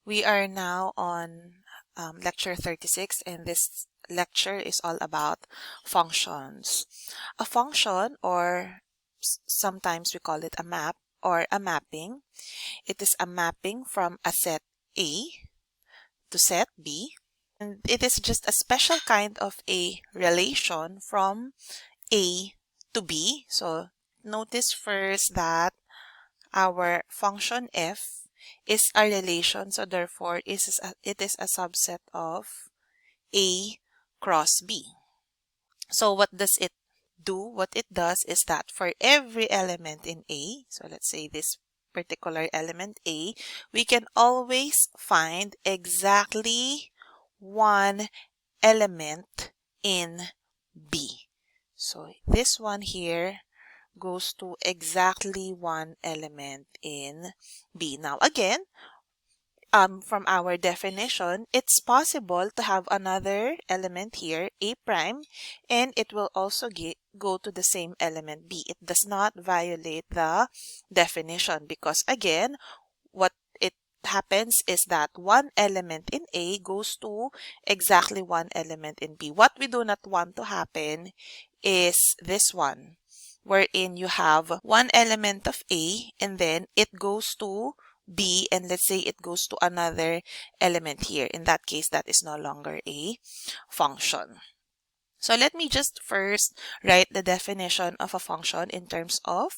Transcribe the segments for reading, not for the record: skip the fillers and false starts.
We are now on lecture 36, and this lecture is all about functions. A function, or sometimes we call it a map or a mapping, it is a mapping from a set A to set B. And it is just a special kind of a relation from A to B. So notice first that our function f is a relation, so therefore it is a subset of A cross B. So what does it do? What it does is that for every element in A, so let's say this particular element A, we can always find exactly one element in B. So this one here goes to exactly one element in B. Now again, from our definition, it's possible to have another element here, A prime, and it will also go to the same element B. It does not violate the definition because again, what it happens is that one element in A goes to exactly one element in B. What we do not want to happen is this one, wherein you have one element of A and then it goes to B, and let's say it goes to another element here. In that case, that is no longer a function. So let me just first write the definition of a function in terms of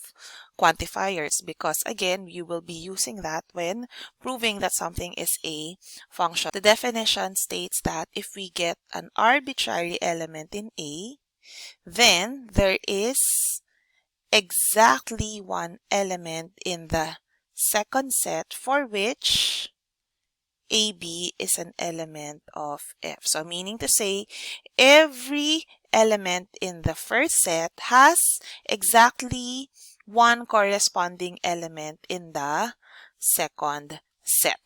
quantifiers, because again, you will be using that when proving that something is a function. The definition states that if we get an arbitrary element in A, then there is exactly one element in the second set for which AB is an element of F. So meaning to say, every element in the first set has exactly one corresponding element in the second set.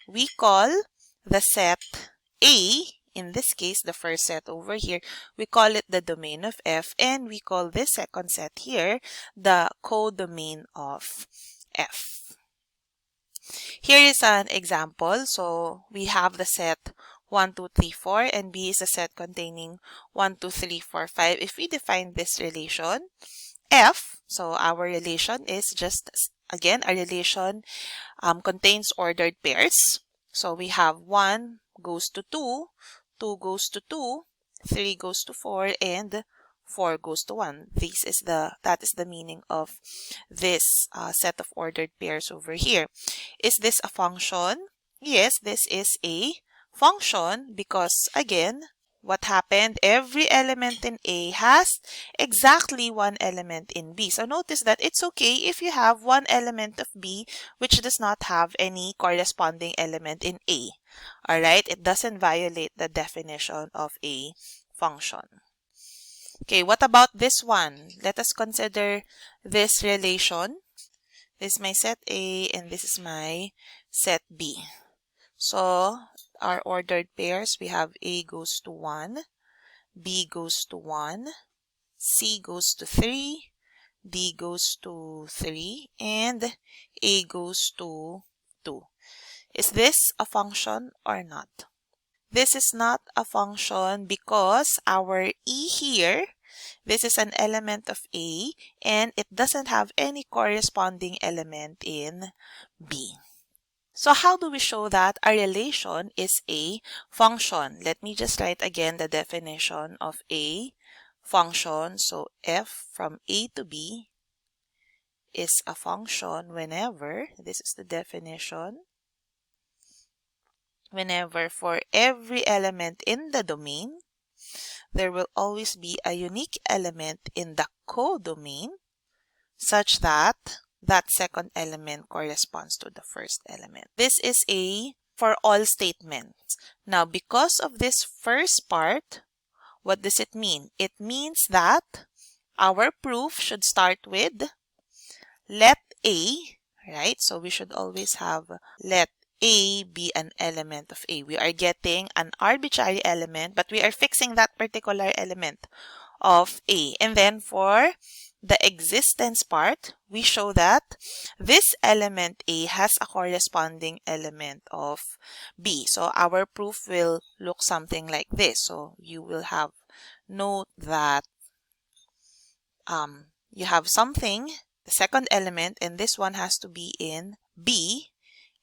We call the set A, in this case, the first set over here, we call it the domain of F, and we call this second set here the codomain of F. Here is an example. So we have the set 1, 2, 3, 4, and B is a set containing 1, 2, 3, 4, 5. If we define this relation, F, so our relation is just, again, a relation contains ordered pairs. So we have 1 goes to 2, 2 goes to 2, 3 goes to 4, and 4 goes to 1. That is the meaning of this set of ordered pairs over here. Is this a function? Yes, this is a function because again, what happened? Every element in A has exactly one element in B. So notice that it's okay if you have one element of B which does not have any corresponding element in A. Alright, it doesn't violate the definition of a function. Okay, what about this one? Let us consider this relation. This is my set A and this is my set B. So our ordered pairs, we have A goes to 1, B goes to 1, C goes to 3, D goes to 3, and A goes to 2. Is this a function or not? This is not a function because our E here, this is an element of A and it doesn't have any corresponding element in B. So how do we show that a relation is a function? Let me just write again the definition of a function. So f from A to B is a function whenever, this is the definition, whenever for every element in the domain, there will always be a unique element in the codomain such that that second element corresponds to the first element. This is a for all statements. Now, because of this first part, what does it mean? It means that our proof should start with let A, right? So we should always have let A be an element of A. We are getting an arbitrary element, but we are fixing that particular element of A. And then for the existence part, we show that this element A has a corresponding element of B. So our proof will look something like this. So you will have note that you have something, the second element, and this one has to be in B,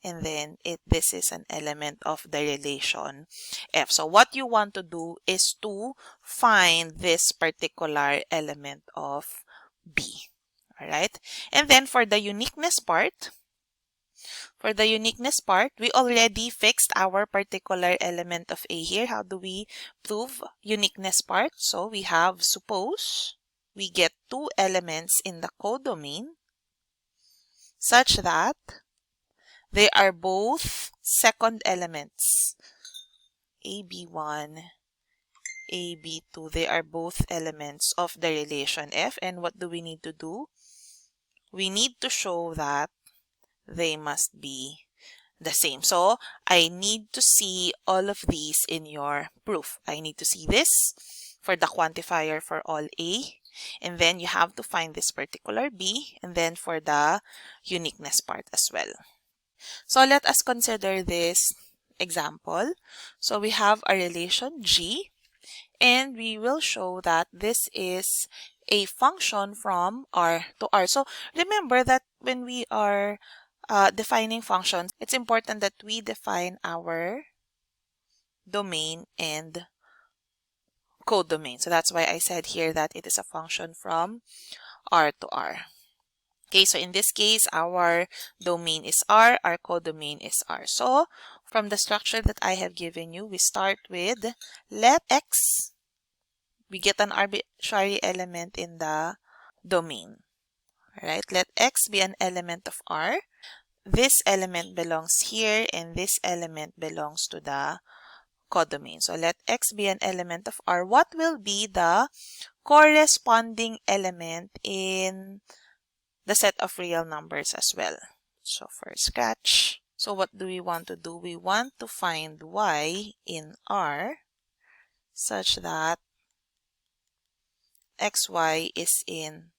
and then this is an element of the relation F. So what you want to do is to find this particular element of B. All right. And then for the uniqueness part, we already fixed our particular element of A here. How do we prove uniqueness part? So we have suppose we get two elements in the codomain such that they are both second elements. AB1, AB2, they are both elements of the relation F. And what do we need to do? We need to show that they must be the same. So I need to see all of these in your proof. I need to see this for the quantifier for all A. And then you have to find this particular B. And then for the uniqueness part as well. So let us consider this example. So we have a relation G, and we will show that this is a function from R to R. So remember that when we are defining functions, it's important that we define our domain and codomain. So that's why I said here that it is a function from R to R. Okay, so in this case, our domain is R, our codomain is R. So from the structure that I have given you, we start with let X, we get an arbitrary element in the domain. All right, let X be an element of R. This element belongs here, and this element belongs to the codomain. So let X be an element of R. What will be the corresponding element in the set of real numbers as well? So for scratch, so what do we want to do? We want to find Y in R such that XY is in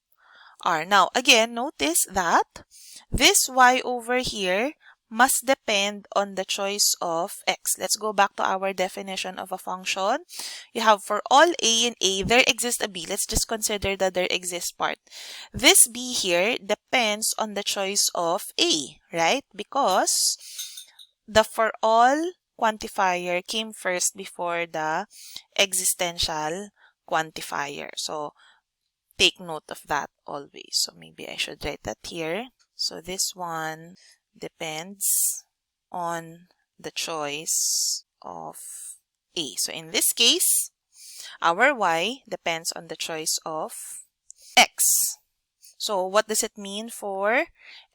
R. Now, again, notice that this Y over here must depend on the choice of X. Let's go back to our definition of a function. You have for all A and A, there exists a B. Let's just consider that there exists part. This B here depends on the choice of A, right? Because the for all quantifier came first before the existential quantifier. So take note of that always. So maybe I should write that here. So this one depends on the choice of A. So in this case, our Y depends on the choice of X. So what does it mean for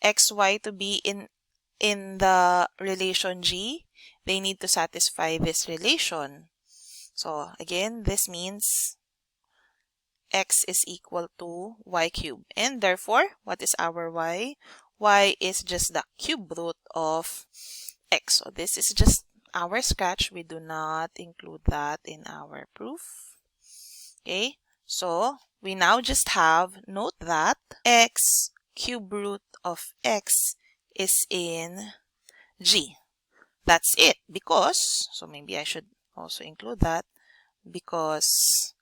XY to be in the relation G? They need to satisfy this relation. So again, this means X is equal to Y cubed. And therefore, what is our Y? Y is just the cube root of X. So this is just our scratch. We do not include that in our proof. Okay, so we now just have, note that X cube root of X is in G. That's it, because, so maybe I should also include that, because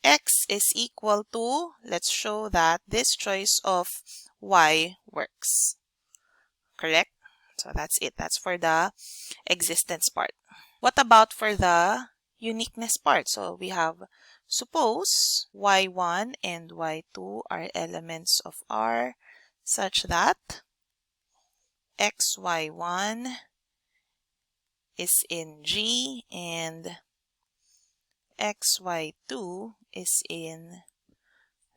X is equal to, let's show that this choice of Y works. Correct? So that's it. That's for the existence part. What about for the uniqueness part? So we have, suppose Y1 and Y2 are elements of R such that XY1 is in G and XY2 is in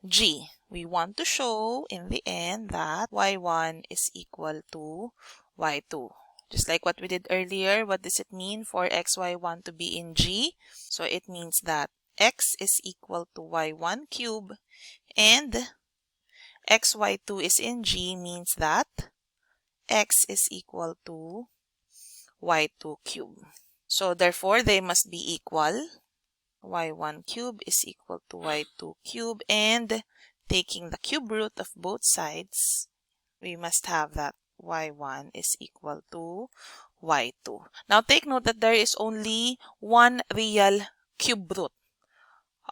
G. We want to show in the end that Y1 is equal to Y2. Just like what we did earlier, what does it mean for XY1 to be in G? So it means that X is equal to Y1 cube, and XY2 is in G means that X is equal to Y2 cube. So therefore, they must be equal. Y1 cube is equal to Y2 cube, and taking the cube root of both sides, we must have that y1 is equal to y2. Now take note that there is only one real cube root.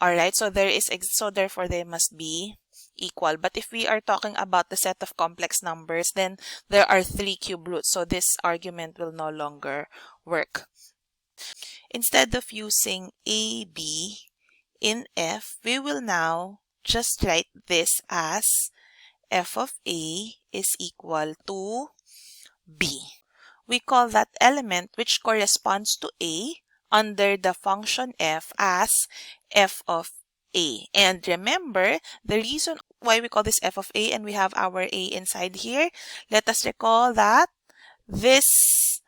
Alright, so therefore they must be equal. But if we are talking about the set of complex numbers, then there are 3 cube roots. So this argument will no longer work. Instead of using AB in F, we will now just write this as f of A is equal to B. We call that element which corresponds to A under the function f as f of A. And remember, the reason why we call this f of A and we have our A inside here, let us recall that this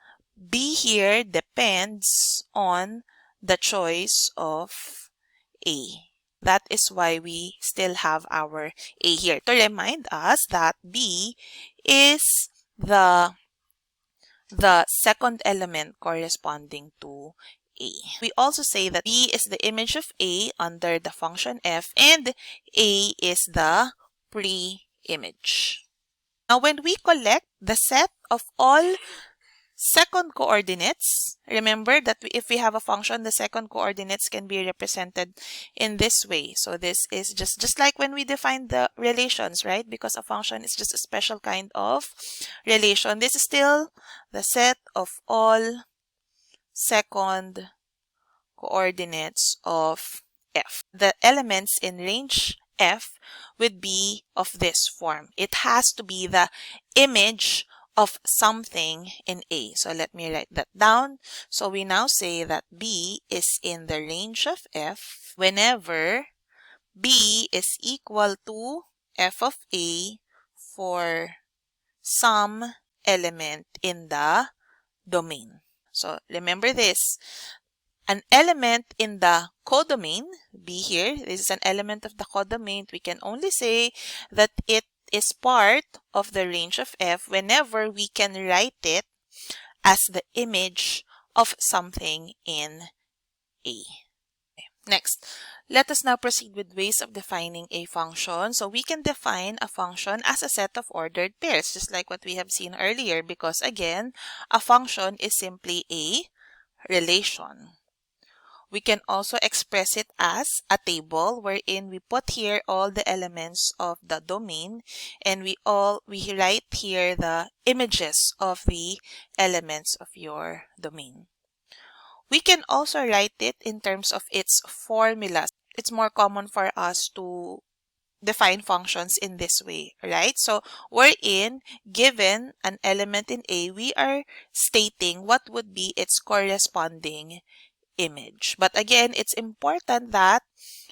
B here depends on the choice of A. That is why we still have our A here, to remind us that B is the second element corresponding to A. We also say that B is the image of A under the function f and A is the pre-image. Now when we collect the set of all second coordinates, remember that if we have a function, the second coordinates can be represented in this way. So this is just like when we define the relations, right? Because a function is just a special kind of relation. This is still the set of all second coordinates of f. The elements in range f would be of this form. It has to be the image of something in A. So let me write that down. So we now say that B is in the range of f whenever B is equal to f of A for some element in the domain. So remember this. An element in the codomain, B here, this is an element of the codomain. We can only say that it is part of the range of f whenever we can write it as the image of something in A. Next, let us now proceed with ways of defining a function. So we can define a function as a set of ordered pairs, just like what we have seen earlier, because again, a function is simply a relation. We can also express it as a table wherein we put here all the elements of the domain and we write here the images of the elements of your domain. We can also write it in terms of its formulas. It's more common for us to define functions in this way, right? So wherein given an element in A, we are stating what would be its corresponding image. But again, it's important that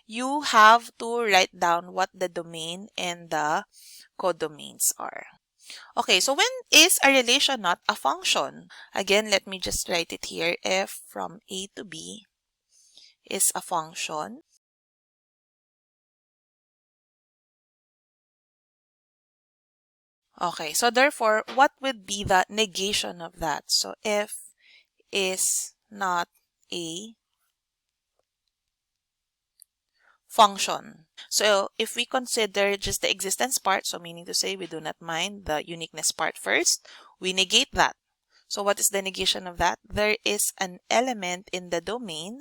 you have to write down what the domain and the codomains are. Okay, so when is a relation not a function? Again, let me just write it here. F from A to B is a function. Okay, so therefore, what would be the negation of that? So F is not a function. So if we consider just the existence part, so meaning to say we do not mind the uniqueness part first, we negate that. So what is the negation of that? There is an element in the domain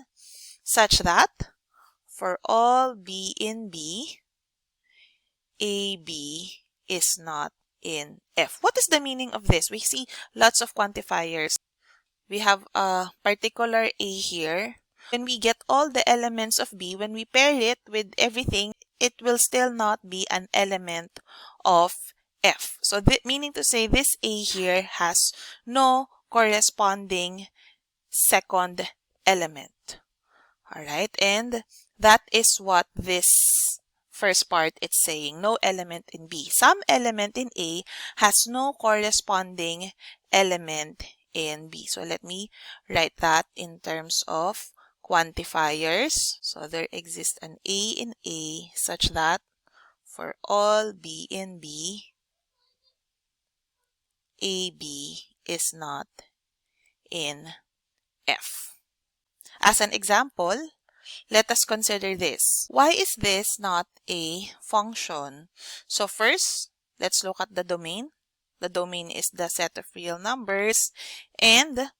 such that for all B in B, AB is not in F. What is the meaning of this? We see lots of quantifiers. We have a particular A here. When we get all the elements of B, when we pair it with everything, it will still not be an element of F. So meaning to say this A here has no corresponding second element. Alright, and that is what this first part it's saying, no element in B. Some element in A has no corresponding element in B. So let me write that in terms of quantifiers. So there exists an A in A such that for all B in B, AB is not in F. As an example, let us consider this. Why is this not a function? So first, let's look at the domain. The domain is the set of real numbers, and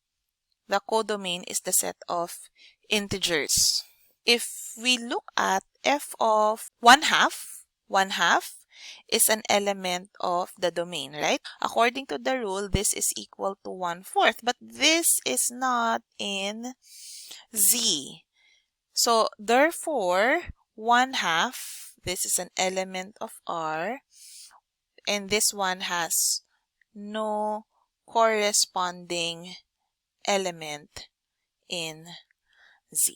the codomain is the set of integers. If we look at f of 1/2 is an element of the domain, right? According to the rule, this is equal to 1/4, but this is not in Z. So therefore, 1/2, this is an element of R, and this one has no corresponding element in Z.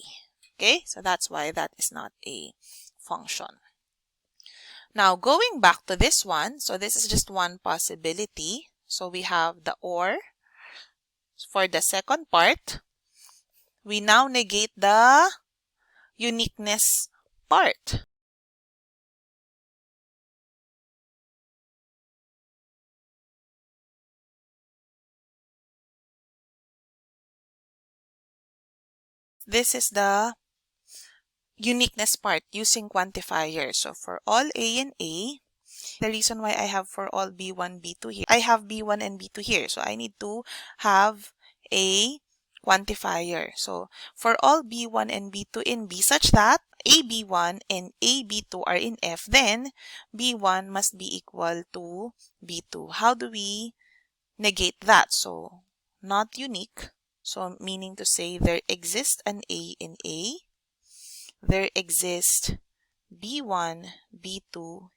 Okay, so that's why that is not a function. Now, going back to this one, so this is just one possibility. So we have the OR. For the second part, we now negate the uniqueness part. This is the uniqueness part using quantifiers. So for all A and A, the reason why I have for all B1, B2 here, I have B1 and B2 here. So I need to have a quantifier. So for all B1 and B2 in B such that AB1 and AB2 are in F, then B1 must be equal to B2. How do we negate that? So not unique. So meaning to say there exists an A in A. There exists B1, B2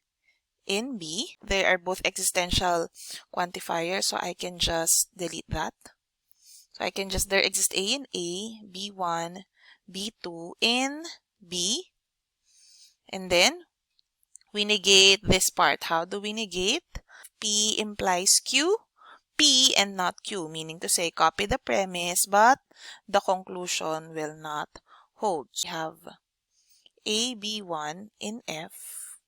in B. They are both existential quantifiers, so I can just delete that. So I can just, there exists A in A, B1, B2 in B. And then we negate this part. How do we negate? P implies Q, P and not Q, meaning to say copy the premise, but the conclusion will not hold. So we have AB1 in F,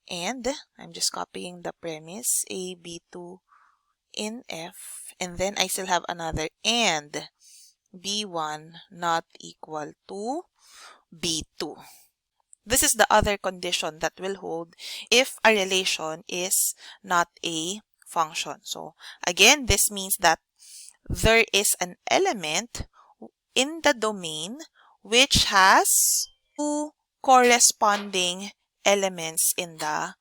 and I'm just copying the premise, AB2 in F, and then I still have another and B1 not equal to B2. This is the other condition that will hold if a relation is not a function. So again, this means that there is an element in the domain which has two corresponding elements in the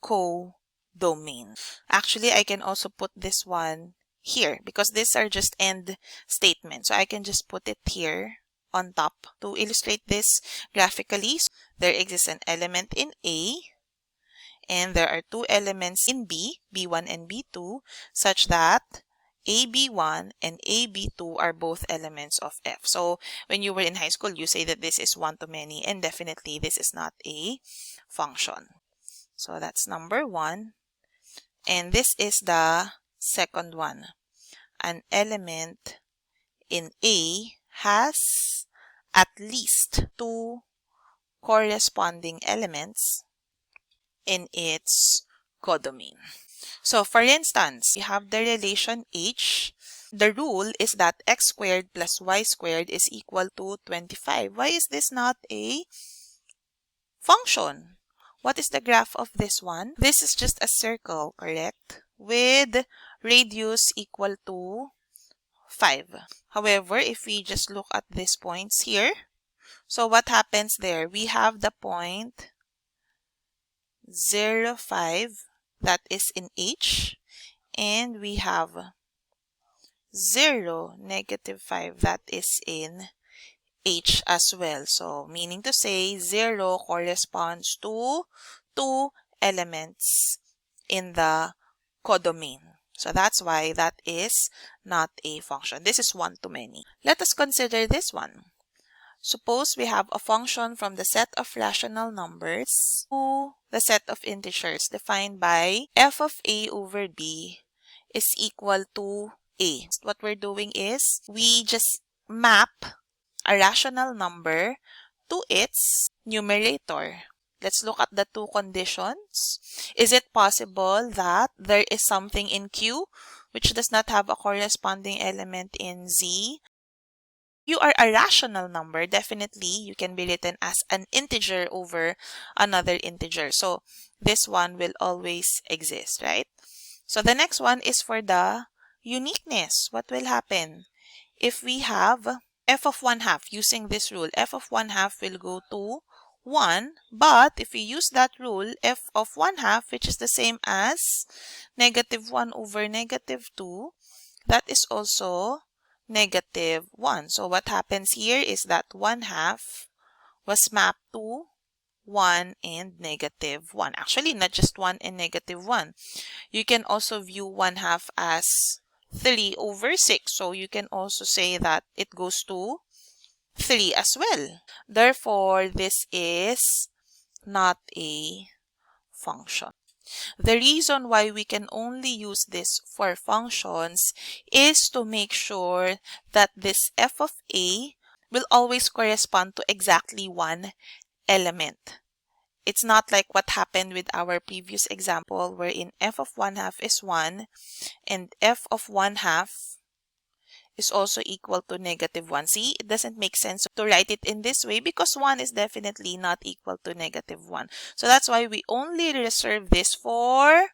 codomain. Actually, I can also put this one here because these are just end statements. So I can just put it here on top to illustrate this graphically. So there exists an element in A, and there are two elements in B, B1 and B2, such that AB1 and AB2 are both elements of F. So when you were in high school, you say that this is one-to-many, and definitely this is not a function. So that's number one. And this is the second one. An element in A has at least two corresponding elements in its codomain. So for instance, we have the relation H. The rule is that x squared plus y squared is equal to 25. Why is this not a function? What is the graph of this one? This is just a circle, correct? With radius equal to 5. However, if we just look at these points here, so what happens there? We have the point 0, 5 that is in H, and we have 0, -5 that is in H as well. So meaning to say 0 corresponds to two elements in the codomain. So that's why that is not a function. This is one-to-many. Let us consider this one. Suppose we have a function from the set of rational numbers to the set of integers defined by f of a over b is equal to a. What we're doing is we just map a rational number to its numerator. Let's look at the two conditions. Is it possible that there is something in Q which does not have a corresponding element in Z? you are a rational number, definitely you can be written as an integer over another integer. So this one will always exist, right? So the next one is for the uniqueness. What will happen? If we have f of 1/2 using this rule, f of 1/2 will go to 1. But if we use that rule, f of 1/2, which is the same as -1 over -2, that is also -1. So what happens here is that 1/2 was mapped to 1 and -1. Actually, not just 1 and -1. You can also view 1/2 as 3 over 6. So you can also say that it goes to 3 as well. Therefore, this is not a function. The reason why we can only use this for functions is to make sure that this f of a will always correspond to exactly one element. It's not like what happened with our previous example wherein f of 1/2 is 1 and f of 1/2 is also equal to -1. See, it doesn't make sense to write it in this way because 1 is definitely not equal to -1. So that's why we only reserve this for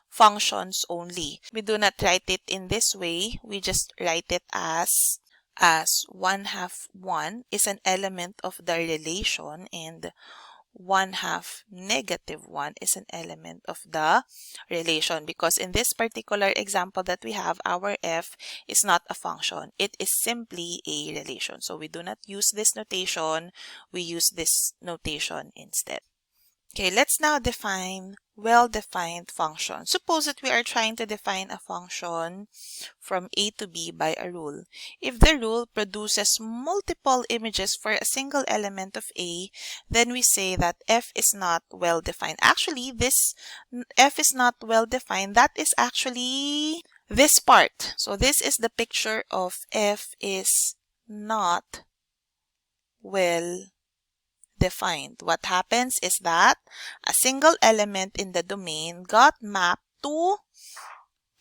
functions only. We do not write it in this way. We just write it as 1/2 1 is an element of the relation and 1/2 -1 is an element of the relation, because in this particular example that we have, our f is not a function. It is simply a relation. So we do not use this notation. We use this notation instead. Okay, let's now define well-defined functions. Suppose that we are trying to define a function from A to B by a rule. If the rule produces multiple images for a single element of A, then we say that f is not well-defined. Actually, this f is not well-defined. That is actually this part. So this is the picture of f is not well defined. What happens is that a single element in the domain got mapped to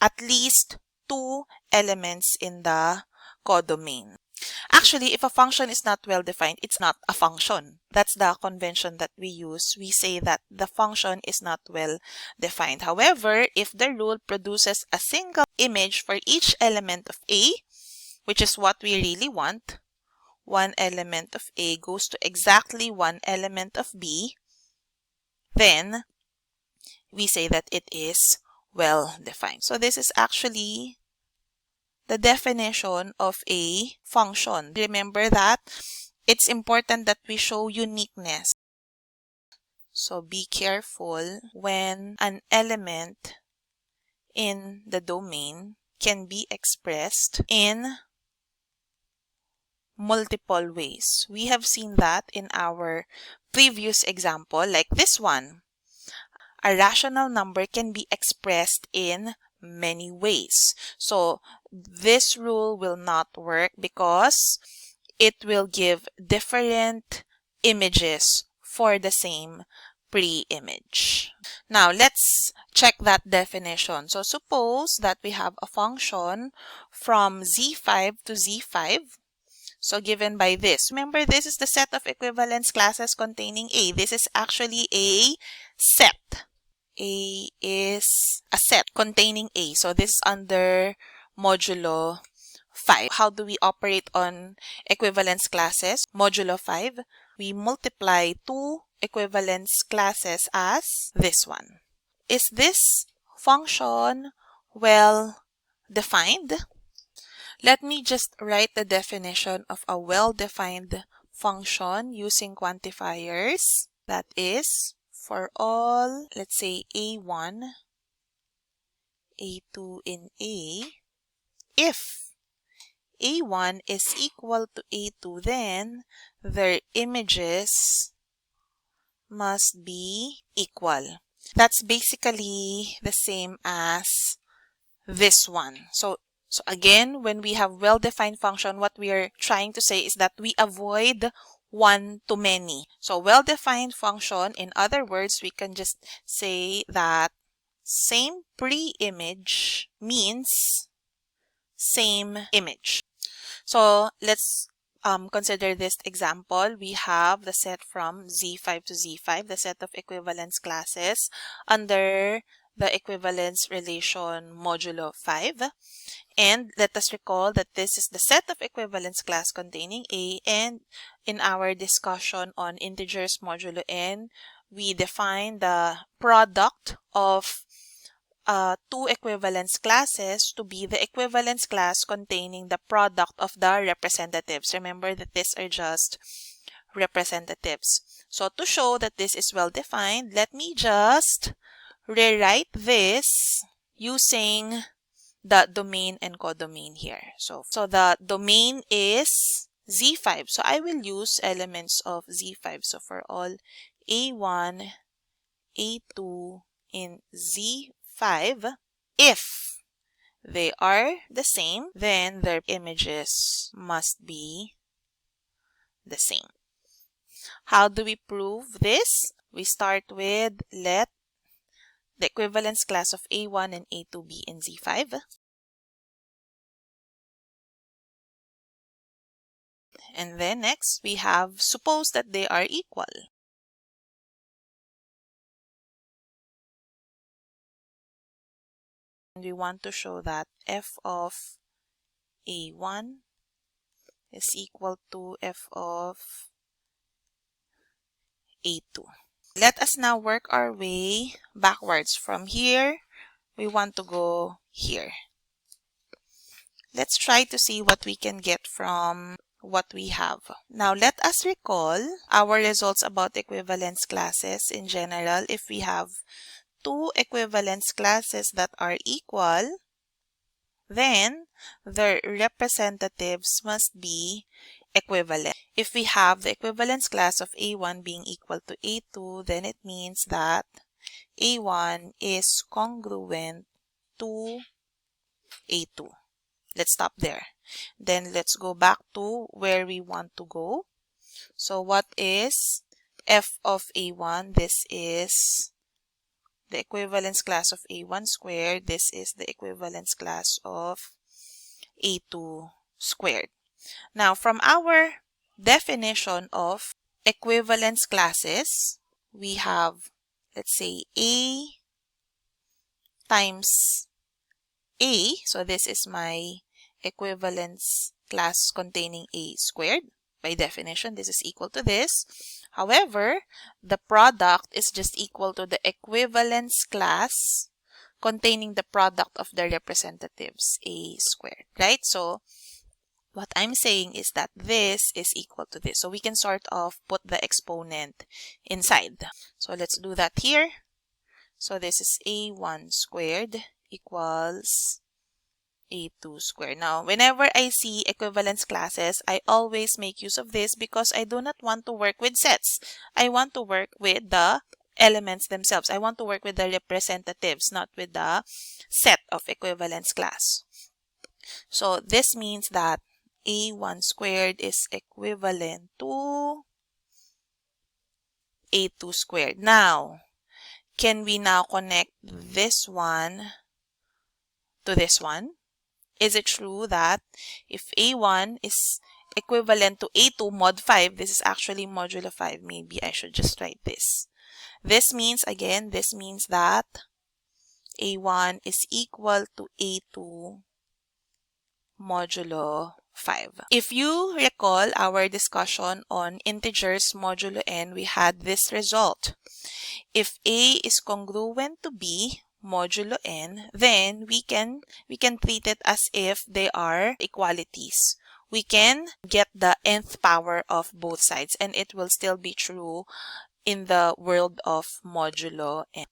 at least 2 elements in the codomain. Actually, if a function is not well defined, it's not a function. That's the convention that we use. We say that the function is not well defined. However, if the rule produces a single image for each element of A, which is what we really want, one element of A goes to exactly one element of B, then we say that it is well defined. So this is actually the definition of a function. Remember that it's important that we show uniqueness. So be careful when an element in the domain can be expressed in multiple ways. We have seen that in our previous example, like this one. A rational number can be expressed in many ways. So this rule will not work because it will give different images for the same pre-image. Now let's check that definition. So suppose that we have a function from Z5 to Z5. So given by this, remember this is the set of equivalence classes containing A. This is actually a set. A is a set containing A. So this is under modulo 5. How do we operate on equivalence classes? Modulo 5, we multiply two equivalence classes as this one. Is this function well defined? Let me just write the definition of a well-defined function using quantifiers. That is, for all, let's say, A1, A2, and A, if A1 is equal to A2, then their images must be equal. That's basically the same as this one. So again, when we have well-defined function, what we are trying to say is that we avoid one-to-many. So well-defined function, in other words, we can just say that same pre-image means same image. So let's consider this example. We have the set from Z5 to Z5, the set of equivalence classes under the equivalence relation modulo 5. And let us recall that this is the set of equivalence class containing A, and in our discussion on integers modulo n, we define the product of two equivalence classes to be the equivalence class containing the product of the representatives. Remember that these are just representatives. So to show that this is well defined, let me just rewrite this using the domain and codomain here. So the domain is Z5. So I will use elements of Z5. So for all A1, A2 in Z5, if they are the same, then their images must be the same. How do we prove this? We start with let the equivalence class of A1 and A2 be in Z5. And then next, we have suppose that they are equal. And we want to show that f of A1 is equal to f of A2. Let us now work our way backwards. From here, we want to go here. Let's try to see what we can get from what we have. Now, let us recall our results about equivalence classes in general. If we have two equivalence classes that are equal, then their representatives must be equivalent. If we have the equivalence class of A1 being equal to A2, then it means that A1 is congruent to A2. Let's stop there. Then let's go back to where we want to go. So what is f of A1? This is the equivalence class of A1 squared. This is the equivalence class of A2 squared. Now, from our definition of equivalence classes, we have, let's say, A times A. So this is my equivalence class containing A squared. By definition, this is equal to this. However, the product is just equal to the equivalence class containing the product of the representatives, A squared, right? So what I'm saying is that this is equal to this. So we can sort of put the exponent inside. So let's do that here. So this is A1 squared equals A2 squared. Now, whenever I see equivalence classes, I always make use of this because I do not want to work with sets. I want to work with the elements themselves. I want to work with the representatives, not with the set of equivalence class. So this means that A1 squared is equivalent to A2 squared. Now, can we now connect this one to this one? Is it true that if A1 is equivalent to A2 mod 5, this is actually modulo 5. Maybe I should just write this. This means, again, this means that A1 is equal to A2 modulo 5. If you recall our discussion on integers modulo n, we had this result. If A is congruent to B modulo n, then we can treat it as if they are equalities. We can get the nth power of both sides, and it will still be true in the world of modulo n.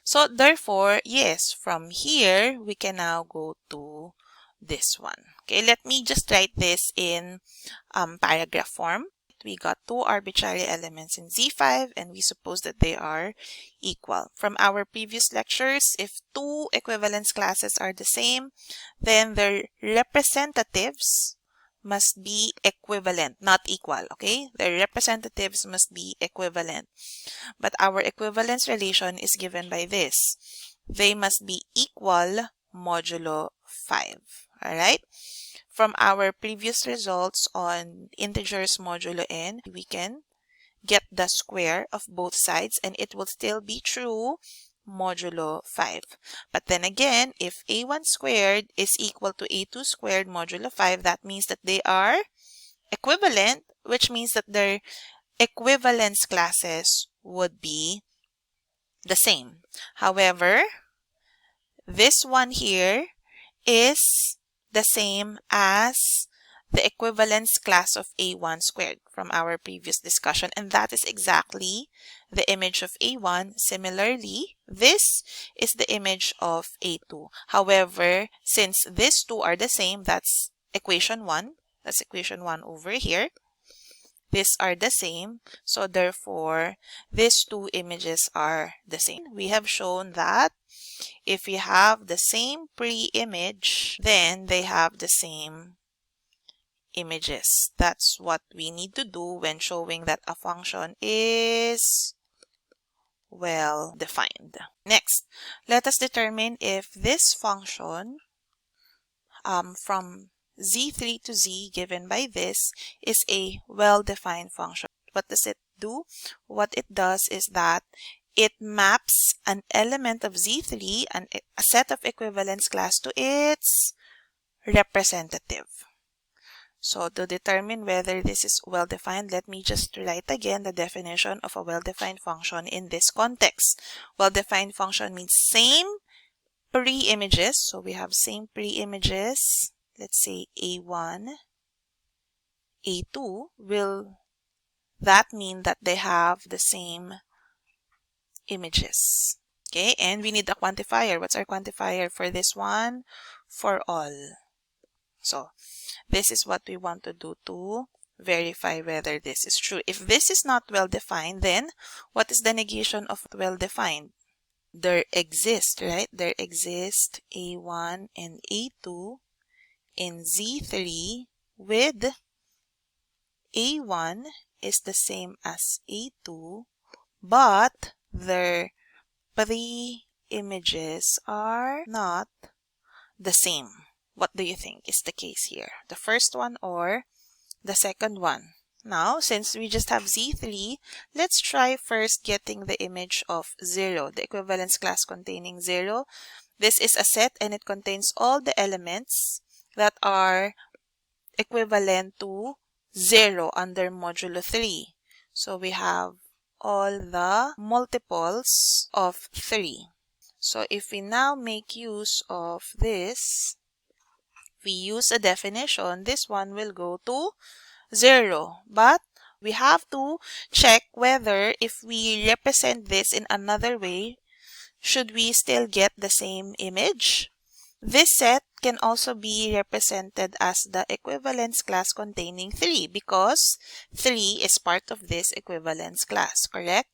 So therefore, yes, from here, we can now go to this one. Okay, let me just write this in paragraph form. We got two arbitrary elements in Z5 and we suppose that they are equal. From our previous lectures, if two equivalence classes are the same, then their representatives must be equivalent, not equal, okay? Their representatives must be equivalent. But our equivalence relation is given by this. They must be equal modulo 5, all right? from our previous results on integers modulo n, we can get the square of both sides and it will still be true modulo 5. But then again, if a1 squared is equal to a2 squared modulo 5, that means that they are equivalent, which means that their equivalence classes would be the same. However, this one here is the same as the equivalence class of a1 squared from our previous discussion, and that is exactly the image of a1. Similarly, this is the image of a2. However, since these two are the same, that's equation 1. That's equation 1 over here. These are the same, so therefore, these two images are the same. We have shown that if you have the same pre-image, then they have the same images. That's what we need to do when showing that a function is well defined. Next, let us determine if this function from z3 to z given by this is a well-defined function. What does it do? What it does is that it maps an element of z3, a set of equivalence class, to its representative. So to determine whether this is well-defined, let me just write again the definition of a well-defined function in this context. Well-defined function means same pre-images. So we have same pre-images. Let's say A1, A2. Will that mean that they have the same images? Okay, and we need a quantifier. What's our quantifier for this one? For all. So this is what we want to do to verify whether this is true. If this is not well-defined, then what is the negation of well-defined? There exists, right? There exists A1 and A2 in Z3 with A1 is the same as A2, but their pre-images are not the same. What do you think is the case here? The first one or the second one? Now, since we just have Z3, let's try first getting the image of 0, the equivalence class containing 0. This is a set and it contains all the elements that are equivalent to 0 under modulo 3. So we have all the multiples of 3. So if we now make use of this, we use a definition, this one will go to 0. But we have to check whether if we represent this in another way, should we still get the same image? This set can also be represented as the equivalence class containing 3 because 3 is part of this equivalence class, correct?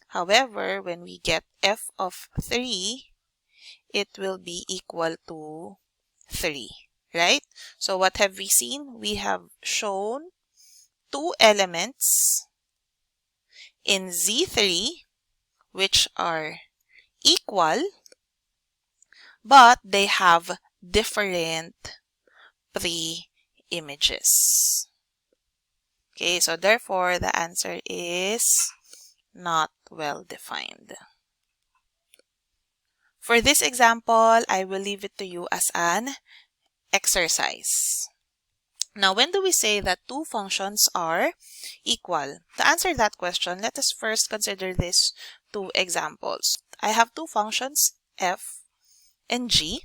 However, when we get f of 3, it will be equal to 3, right? So what have we seen? We have shown two elements in Z3 which are equal, but they have different pre-images. Okay, so therefore the answer is not well defined. For this example, I will leave it to you as an exercise. Now, when do we say that two functions are equal? To answer that question, let us first consider these two examples. I have two functions, f and g.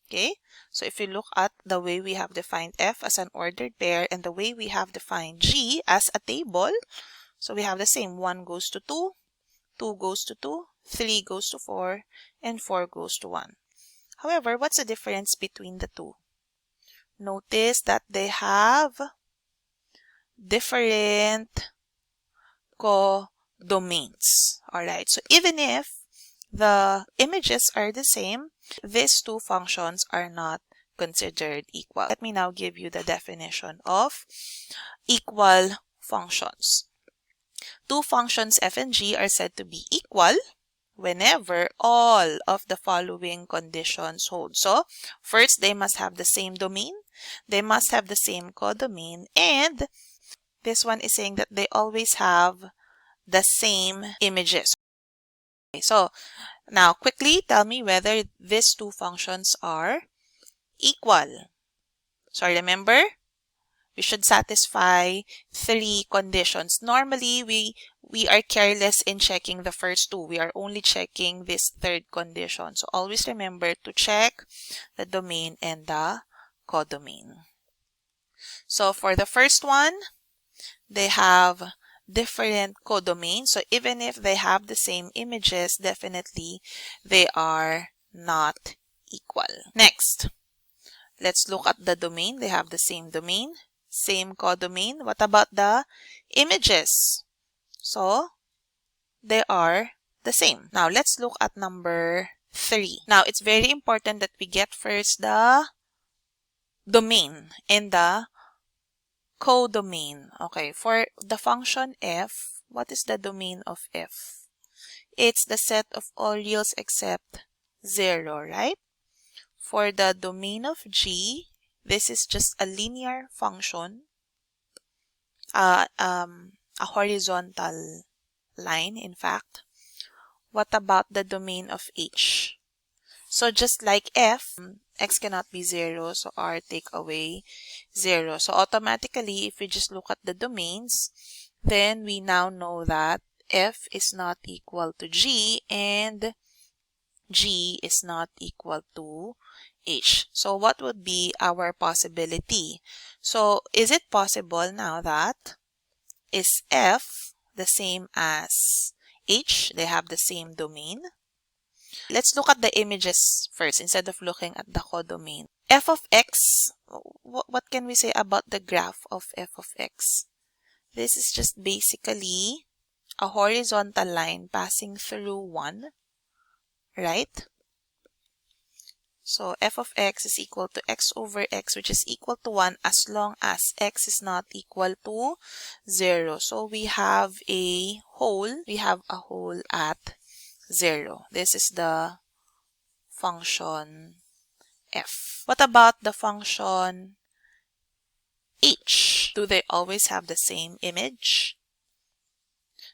Okay, so if you look at the way we have defined f as an ordered pair and the way we have defined g as a table, so we have the same. 1 goes to 2, 2 goes to 2, 3 goes to 4, and 4 goes to 1. However, what's the difference between the two? Notice that they have different codomains. Alright, so even if the images are the same, these two functions are not considered equal. Let me now give you the definition of equal functions. Two functions f and g are said to be equal whenever all of the following conditions hold. So, first, they must have the same domain, they must have the same codomain, and this one is saying that they always have the same images. Okay, so, now quickly tell me whether these two functions are equal. So, remember, we should satisfy 3 conditions. Normally, we are careless in checking the first 2. We are only checking this third condition. So always remember to check the domain and the codomain. So for the first one, they have different codomains. So even if they have the same images, definitely they are not equal. Next, let's look at the domain. They have the same domain, same codomain. What about the images? So, they are the same. Now, let's look at number 3. Now, it's very important that we get first the domain and the codomain. Okay, for the function f, what is the domain of f? It's the set of all reals except 0, right? For the domain of g, this is just a linear function, a horizontal line, in fact. What about the domain of h? So just like f, x cannot be 0, so r take away 0. So automatically, if we just look at the domains, then we now know that f is not equal to g and g is not equal to h. So what would be our possibility? So is it possible now that is f the same as h? They have the same domain. Let's look at the images first instead of looking at the codomain. F of x, what can we say about the graph of f of x? This is just basically a horizontal line passing through 1, right? So f of x is equal to x over x, which is equal to 1 as long as x is not equal to 0. So we have a hole at 0. This is the function f. What about the function h? Do they always have the same image?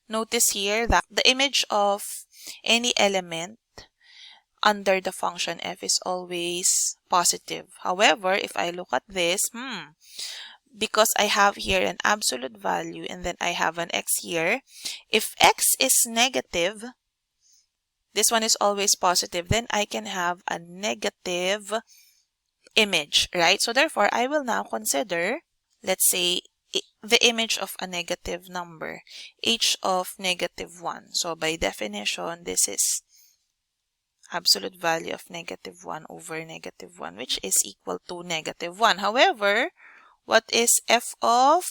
Notice here that the image of any element under the function f is always positive. However, if I look at this, because I have here an absolute value and then I have an x here, if x is negative, this one is always positive, then I can have a negative image, right? So therefore, I will now consider, let's say, the image of a negative number, h of negative 1. So by definition, this is absolute value of negative 1 over negative 1, which is equal to negative 1. However, what is f of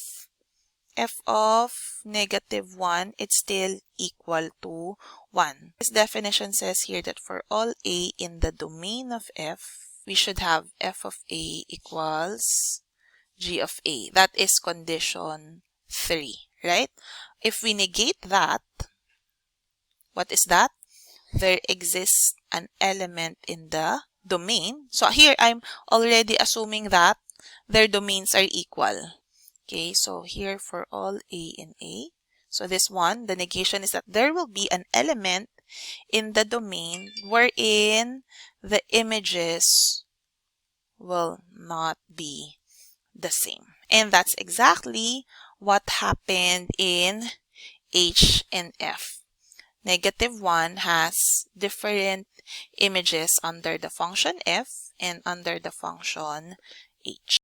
negative 1? It's still equal to 1. This definition says here that for all a in the domain of f, we should have f of a equals g of a. That is condition 3, right? If we negate that, what is that? There exists an element in the domain. So here I'm already assuming that their domains are equal. Okay, so here for all a in a. So this one, the negation is that there will be an element in the domain wherein the images will not be the same. And that's exactly what happened in h and f. Negative 1 has different images under the function f and under the function h.